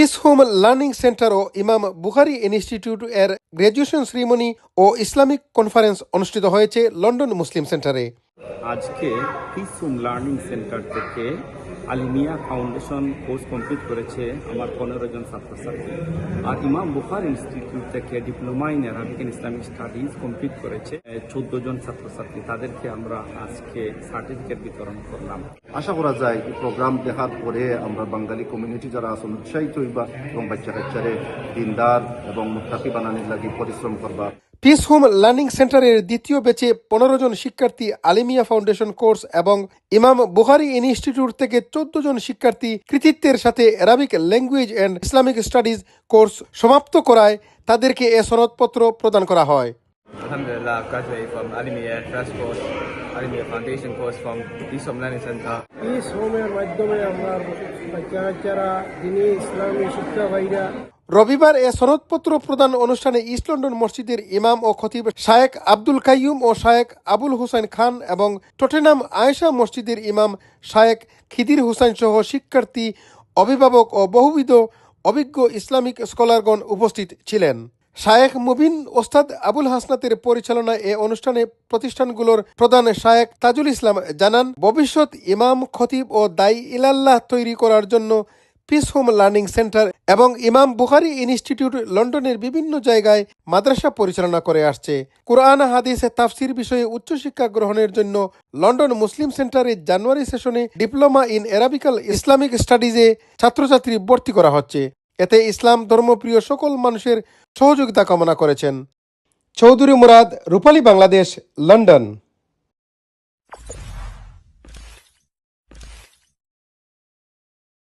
Piece home learning centre ও ইমাম Bukhari institute এর graduation ceremony ও Islamic conference অনুষ্ঠিত হয়েছে লন্ডন মুসলিম সেন্টারে। আজকে পিস হোম লার্নিং সেন্টার থেকে আলিমিয়া ফাউন্ডেশন কোর্স কমপ্লিট করেছে আমার 15 জন ছাত্রছাত্রী, আর ইমাম বুখারী ইনস্টিটিউট থেকে diploma in Arabic and Islamic studies complete করেছে 14 জন ছাত্রছাত্রী। তাদেরকে আমরা আজকে সার্টিফিকেট বিতরণ করলাম। আশা করা যায় এই প্রোগ্রাম দেখার পরে আমরা বাঙালি কমিউনিটি যারা আছেন উৎসাহিত হইবা এবং বাচ্চা কাচ্চারে দিনদার এবং মুত্তাকি বানানোর লাগি পরিশ্রম করবা। পিস হোম লার্নিং সেন্টারের দ্বিতীয় ব্যাচে 15 জন শিক্ষার্থী আলিমিয়া ফাউন্ডেশন কোর্স এবং ইমাম বুখারী ইনস্টিটিউট থেকে 14 জন শিক্ষার্থী কৃতিত্বের সাথে Arabic language and Islamic studies course সমাপ্ত করায় তাদেরকে এ সনদপত্র প্রদান করা হয়। Alhamdulillah, graduated from Alimia Trust Course, Alimia Foundation Course from Peace Home Learning Center. Piece হোমের মাধ্যমে আমার বাচ্চা কাচ্চারা দিনী ইসলামী শিক্ষা ভাইরা। রবিবার এ সনদপত্র প্রদান অনুষ্ঠানে ইস্ট লন্ডন মসজিদের ইমাম ও খতিব শায়েখ আব্দুল কাইয়ুম ও শায়েখ আবুল হুসাইন খান এবং টটেনাম আয়েশা মসজিদের ইমাম শায়েখ খিদির হুসাইন সহ শিক্ষার্থী, অভিভাবক ও বহুবিধ অভিজ্ঞ ইসলামিক স্কলারগণ উপস্থিত ছিলেন। শায়েখ মুবিন ওস্তাদ আবুল হাসনাতের পরিচালনায় এ অনুষ্ঠানে প্রতিষ্ঠানগুলোর প্রধান শায়েখ তাজুল ইসলাম জানান, ভবিষ্যৎ ইমাম, খতিব ও দায়ী ইলাল্লাহ তৈরি করার জন্য পিস হোম লার্নিং সেন্টার এবং ইমাম বুখারী ইনস্টিটিউট লন্ডনের বিভিন্ন জায়গায় মাদ্রাসা পরিচালনা করে আসছে। কুরআন, হাদিস, তাফসির বিষয়ে উচ্চশিক্ষা গ্রহণের জন্য লন্ডন মুসলিম সেন্টারে জানুয়ারি সেশনে ডিপ্লোমা ইন অ্যারাবিক্যাল ইসলামিক স্টাডিজে ছাত্রছাত্রী ভর্তি করা হচ্ছে। এতে ইসলাম ধর্মপ্রিয় সকল মানুষের সহযোগিতা কামনা করেছেন। চৌধুরী মুরাদ, রূপালী বাংলাদেশ, লন্ডন।